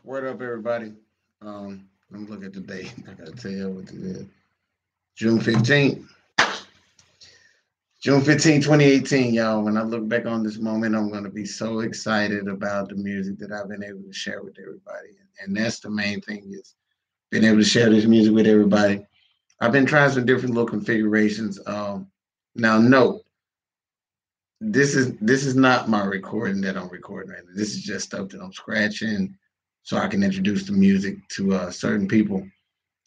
Word up, everybody. Let me look at the date. I gotta tell you what it is. June 15th. June 15th, 2018, y'all. When I look back on this moment, I'm gonna be so excited about the music that I've been able to share with everybody. And that's the main thing is being able to share this music with everybody. I've been trying some different little configurations. Now note, this is not my recording that I'm recording right now. This is just stuff that I'm scratching so I can introduce the music to certain people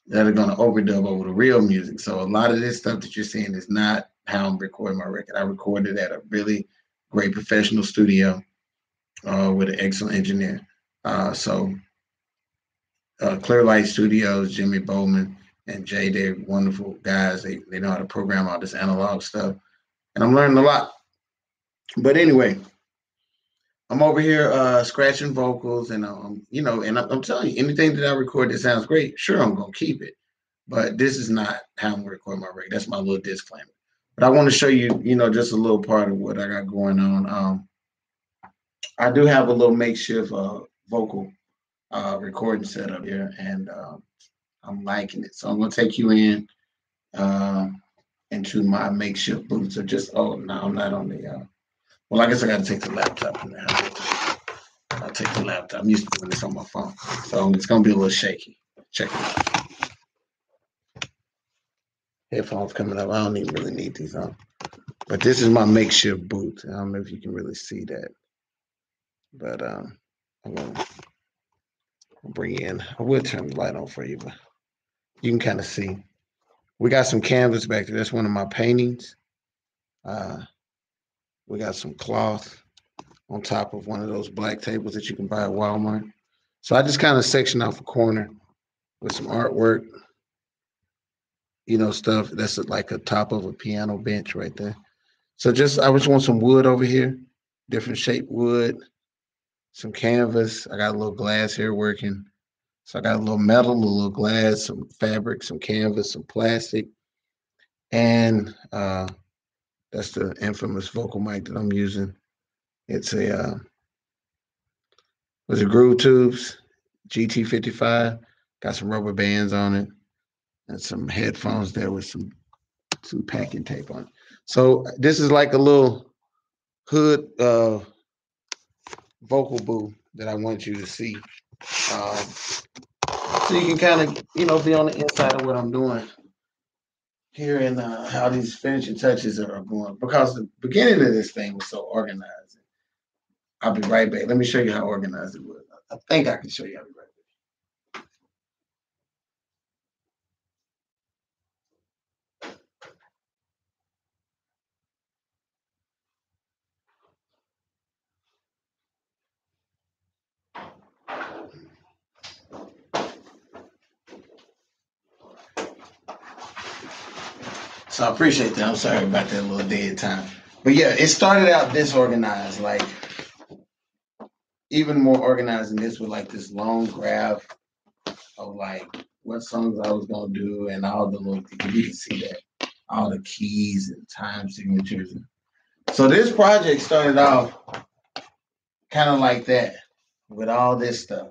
that are going to overdub over the real music. So a lot of this stuff that you're seeing is not how I'm recording my record. I recorded at a really great professional studio with an excellent engineer. So Clear Light Studios, Jimmy Bowman and Jay, they're wonderful guys. They know how to program all this analog stuff, and I'm learning a lot. But anyway, I'm over here scratching vocals, and I'm telling you, anything that I record that sounds great, sure, I'm gonna keep it. But this is not how I'm gonna record my record. That's my little disclaimer. But I want to show you, just a little part of what I got going on. I do have a little makeshift vocal recording setup here, and I'm liking it. So I'm gonna take you in uh, into my makeshift booth. So just no, I'm not on the. Well, I guess I got to take the laptop in there. I'll take the laptop. I'm used to doing this on my phone, so it's gonna be a little shaky. Check it out. Headphones coming up. I don't even really need these on, but this is my makeshift booth. I don't know if you can really see that, but I'm gonna bring you in. I will turn the light on for you, but you can kind of see. We got some canvas back there. That's one of my paintings. We got some cloth on top of one of those black tables that you can buy at Walmart. So I just kind of section off a corner with some artwork, stuff that's like a top of a piano bench right there. So I just want some wood over here, different shaped wood, some canvas. I got a little glass here working. So I got a little metal, a little glass, some fabric, some canvas, some plastic, and that's the infamous vocal mic that I'm using. It's was a Groove Tubes GT55. Got some rubber bands on it and some headphones there with some packing tape on it. So this is like a little hood vocal booth that I want you to see. So you can kind of, be on the inside of what I'm doing here and how these finishing touches are going. Because the beginning of this thing was so organized. I'll be right back. Let me show you how organized it was. I think I can show you how to. So I appreciate that. I'm sorry about that little dead time. But yeah, it started out disorganized, like even more organized than this with like this long graph of like what songs I was gonna do and all the little things. You can see that. All the keys and time signatures. So this project started off kind of like that with all this stuff.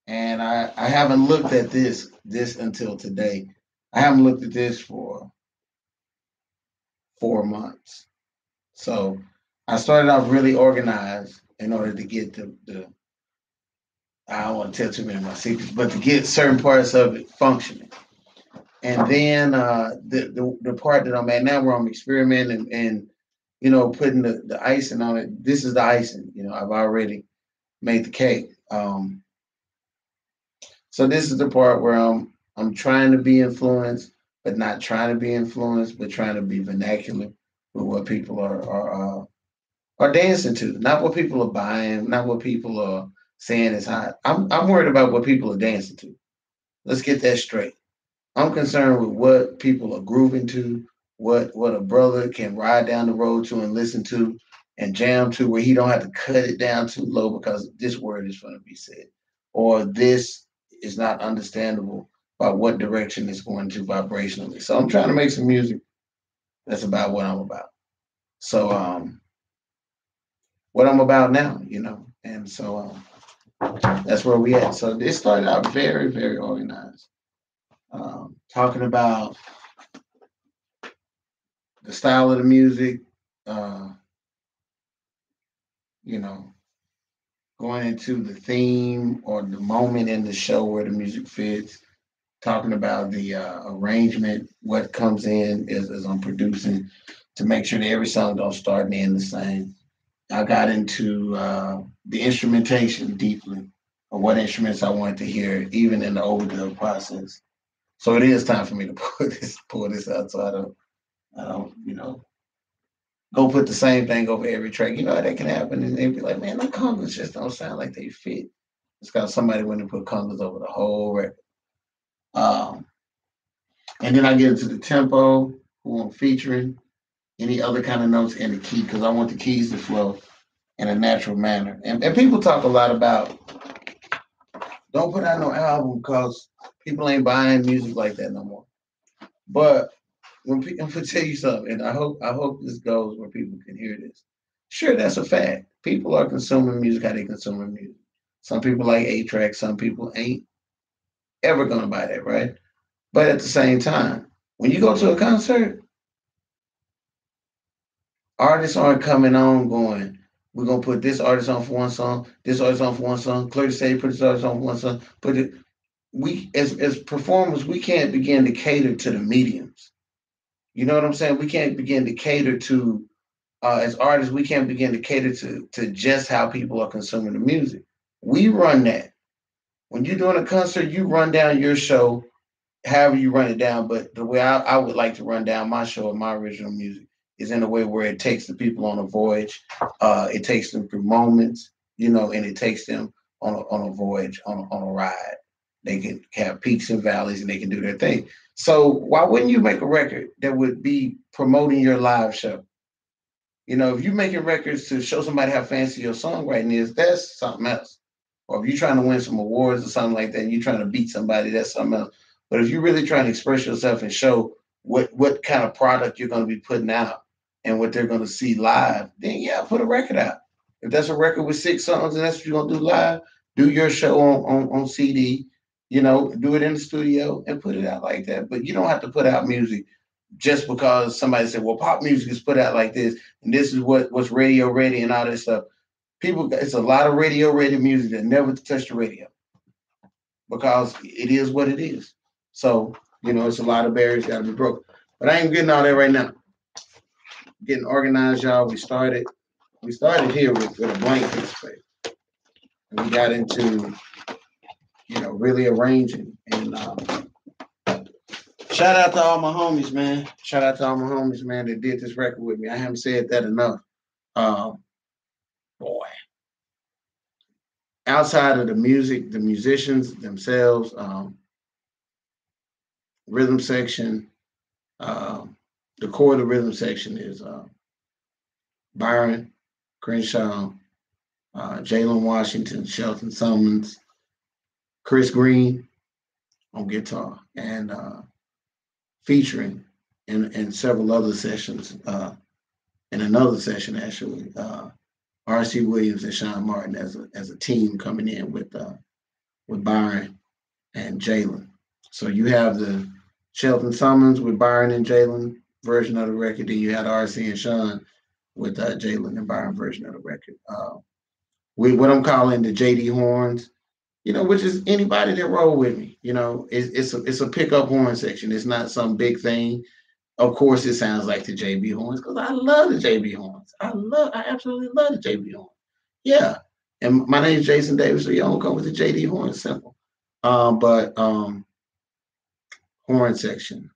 And I haven't looked at this until today. I haven't looked at this for 4 months. So I started off really organized in order to get the I don't want to tell too many of my secrets, but to get certain parts of it functioning. And then the part that I'm at now where I'm experimenting and putting the icing on it, this is the icing. I've already made the cake. So this is the part where I'm trying to be influenced, but not trying to be influenced, but trying to be vernacular with what people are dancing to, not what people are buying, not what people are saying is hot. I'm worried about what people are dancing to. Let's get that straight. I'm concerned with what people are grooving to, what a brother can ride down the road to and listen to and jam to, where he don't have to cut it down too low because this word is going to be said, or this is not understandable by what direction it's going to vibrationally. So I'm trying to make some music that's about what I'm about. So what I'm about now, and so That's where we at. So it started out very, very organized. Talking about the style of the music, uh, you know, going into the theme or the moment in the show where the music fits, talking about the arrangement, what comes in as I'm producing to make sure that every song don't start and end the same. I got into the instrumentation deeply, or what instruments I wanted to hear, even in the overdub process. So it is time for me to pull this out, so I don't go put the same thing over every track. You know how that can happen, and they'd be like, "Man, the congas just don't sound like they fit." It's got somebody went and put congas over the whole record. Um, and then I get into the tempo, who I'm featuring, any other kind of notes, and the key, because I want the keys to flow in a natural manner. And people talk a lot about don't put out no album because people ain't buying music like that no more. But I'm gonna tell you something, and I hope this goes where people can hear this. Sure, that's a fact. People are consuming music how they consuming music. Some people like 8 track, some people ain't ever gonna buy that, right? But at the same time, when you go to a concert, artists aren't coming on going, we're gonna put this artist on for one song, this artist on for one song, Clear to say put this artist on for one song, put it we as performers, we can't begin to cater to the mediums. You know what I'm saying? We can't begin to cater to as artists, we can't begin to cater to just how people are consuming the music. We run that. When you're doing a concert, you run down your show however you run it down. But the way I would like to run down my show and my original music is in a way where it takes the people on a voyage. It takes them through moments, and it takes them on a voyage, on a ride. They can have peaks and valleys and they can do their thing. So why wouldn't you make a record that would be promoting your live show? If you're making records to show somebody how fancy your songwriting is, that's something else. Or if you're trying to win some awards or something like that, and you're trying to beat somebody, that's something else. But if you're really trying to express yourself and show what kind of product you're going to be putting out and what they're going to see live, then yeah, put a record out. If that's a record with 6 songs and that's what you're going to do live, do your show on CD, do it in the studio and put it out like that. But you don't have to put out music just because somebody said, well, pop music is put out like this, and this is what's radio ready and all this stuff. People, it's a lot of radio ready music that never touched the radio because it is what it is. So, it's a lot of barriers got to be broken. But I ain't getting all that right now. Getting organized, y'all. We started here with a blank piece of paper. And we got into, really arranging. And shout out to all my homies, man. Shout out to all my homies, man, that did this record with me. I haven't said that enough. Boy. Outside of the music, the musicians themselves, rhythm section, the core of the rhythm section is Byron Crenshaw, Jalen Washington, Shelton Summons, Chris Green on guitar, and featuring in several other sessions, in another session actually, R.C. Williams and Sean Martin as a team coming in with Byron and Jalen. So you have the Shelton Summons with Byron and Jalen version of the record. Then you had R.C. and Sean with Jalen and Byron version of the record. With what I'm calling the J.D. horns, which is anybody that roll with me. It's a pickup horn section. It's not some big thing. Of course, it sounds like the JB horns because I love the JB horns. I absolutely love the JB horns. Yeah. And my name is Jason Davis, so y'all come with the JD horn. Simple. But horn section.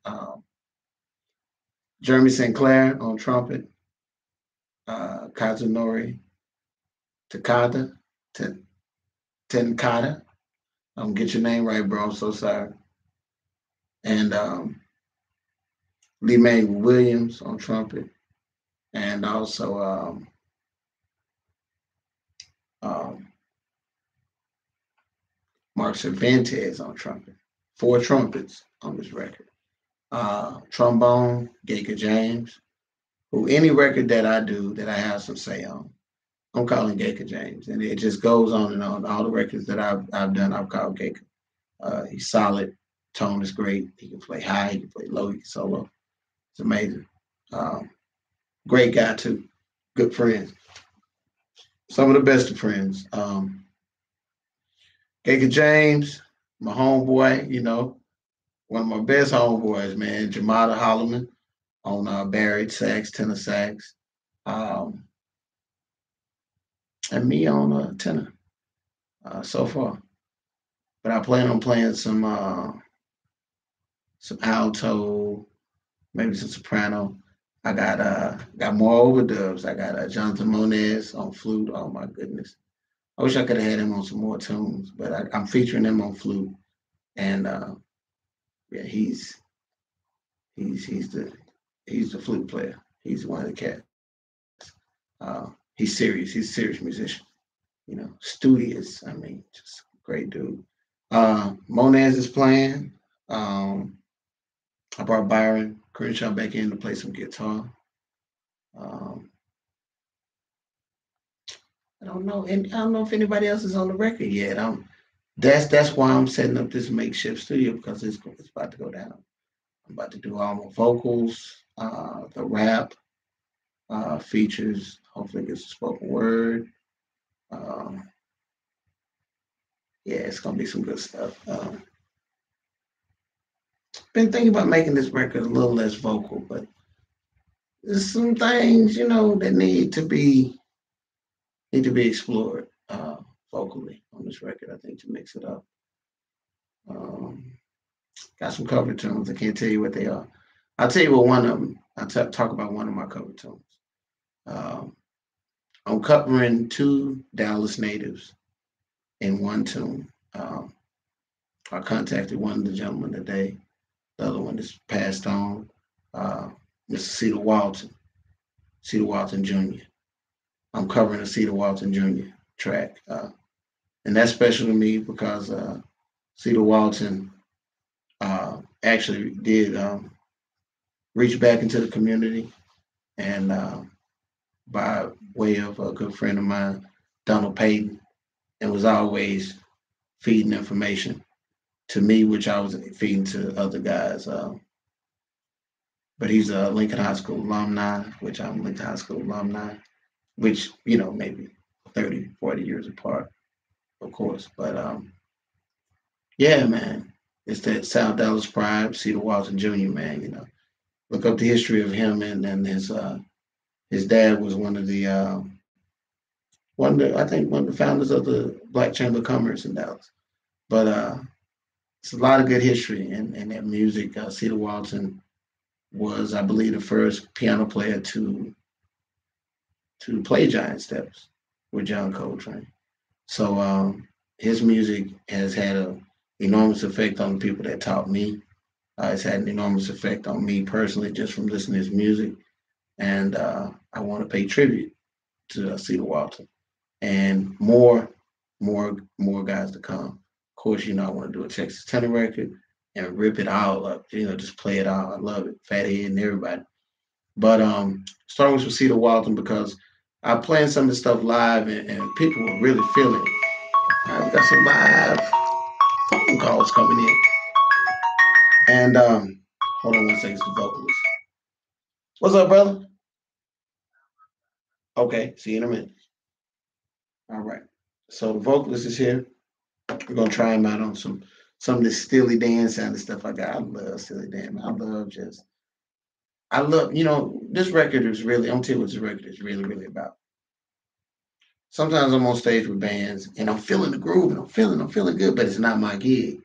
Jeremy St. Clair on trumpet. Kazunori Takada. Tenkata. Get your name right, bro. I'm so sorry. And Lee May Williams on trumpet. And also Mark Cervantes on trumpet. 4 trumpets on this record. Trombone, Gaker James, who any record that I do that I have some say on. I'm calling Gaka James, and it just goes on and on. All the records that I've done, I've called Gaka. He's solid. Tone is great. He can play high. He can play low. He can solo. It's amazing. Um, Great guy too. Good friends. Some of the best of friends. Gaka James, my homeboy. One of my best homeboys, man. Jamada Holloman on Barrett sax, tenor sax, um, and me on tenor so far. But I plan on playing some alto, maybe some soprano. I got more overdubs. I got Jonathan Moniz on flute. Oh my goodness. I wish I could have had him on some more tunes, but I'm featuring him on flute. And yeah, he's the flute player. He's one of the cats. He's serious. He's a serious musician. Studious. I mean, just great dude. Moniz is playing. I brought Byron Crenshaw back in to play some guitar. Um, I don't know, and I don't know if anybody else is on the record yet. That's why I'm setting up this makeshift studio because it's about to go down. I'm about to do all my vocals, the rap features. Hopefully, get some spoken word. Um, yeah, it's gonna be some good stuff. Been thinking about making this record a little less vocal, but there's some things that need to be explored vocally on this record. I think to mix it up. Um, got some cover tunes. I can't tell you what they are. I'll tell you what one of them. Talk about one of my cover tunes. Um, I'm covering two Dallas natives in one tune. I contacted one of the gentlemen today. The other one is passed on. Uh, Mr. Cedar Walton Jr. I'm covering a Cedar Walton Jr. track, and that's special to me because Cedar Walton actually did reach back into the community, and by way of a good friend of mine, Donald Payton, and was always feeding information to me, which I was feeding to other guys. But he's a Lincoln High School alumni, which I'm Lincoln High School alumni, which, maybe 30, 40 years apart, of course. But yeah, man, it's that South Dallas pride, Cedar Walton Jr., man, Look up the history of him, and his dad was I think one of the founders of the Black Chamber of Commerce in Dallas. But it's a lot of good history in that music. Cedar Walton was, I believe, the first piano player to play Giant Steps with John Coltrane. So his music has had an enormous effect on the people that taught me. It's had an enormous effect on me personally just from listening to his music. And I want to pay tribute to Cedar Walton and more guys to come. Of course, I want to do a Texas tenor record and rip it all up. Just play it all. I love it. Fathead and everybody. But starting with Cedar Walton because I'm playing some of the stuff live and people were really feeling it. All right, we got some live phone calls coming in. And hold on 1 second, the vocalist. What's up, brother? Okay, see you in a minute. All right. So the vocalist is here. We're gonna try him out on some of this Steely Dan sound and stuff I got. I love Steely Dan. I love, this record is really, I'm gonna tell you what this record is really, really about. Sometimes I'm on stage with bands and I'm feeling the groove and I'm feeling good, but it's not my gig,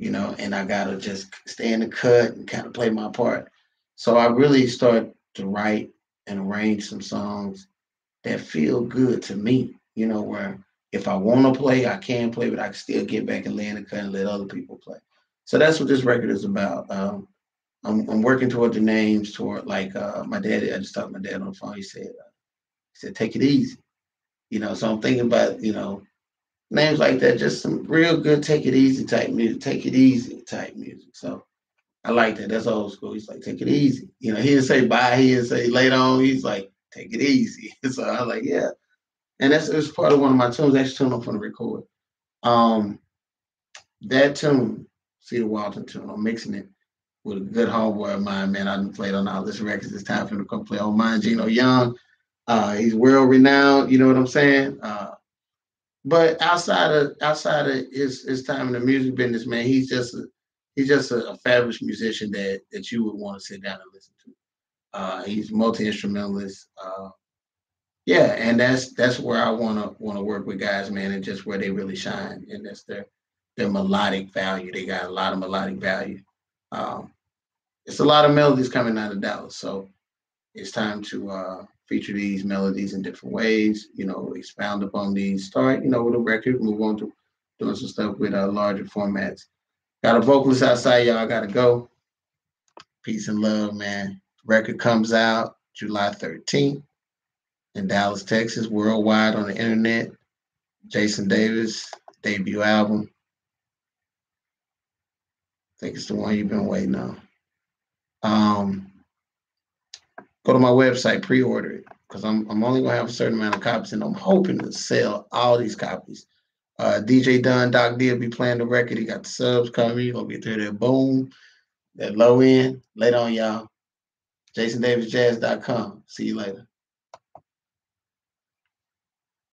and I gotta just stay in the cut and kind of play my part. So I really start to write and arrange some songs that feel good to me, where if I want to play, I can play, but I can still get back and lay in the cut and let other people play. So that's what this record is about. I'm working toward the names, toward like my dad. I just talked to my dad on the phone. He said, take it easy. So I'm thinking about, names like that, just some real good take it easy type music, take it easy type music. So I like that. That's old school. He's like, take it easy. He didn't say bye. He didn't say later on. He's like, take it easy. So I was like, yeah. and it's part of one of my tunes. Actually, tune I'm gonna record. Um, that tune, Cedar Walton tune, I'm mixing it with a good homeboy of mine, man. I done played on all this records. It's time for him to come play on mine. Gino Young. He's world renowned. You know what I'm saying? But outside of his time in the music business, man, he's just a fabulous musician that you would want to sit down and listen to. He's multi instrumentalist. Yeah, and that's where I wanna work with guys, man, and just where they really shine, and that's their melodic value. They got a lot of melodic value. Um, it's a lot of melodies coming out of Dallas, so it's time to feature these melodies in different ways. Expound upon these. Start, with a record, move on to doing some stuff with larger formats. Got a vocalist outside, y'all. Gotta go. Peace and love, man. Record comes out July 13th in Dallas, Texas, worldwide on the internet. Jason Davis debut album. I think it's the one you've been waiting on. Go to my website, pre-order it, because I'm only gonna have a certain amount of copies, and I'm hoping to sell all these copies. DJ Dunn, Doc D will be playing the record. He got the subs coming. You're gonna get through that boom, that low end. Later on, y'all. JasonDavisJazz.com. See you later.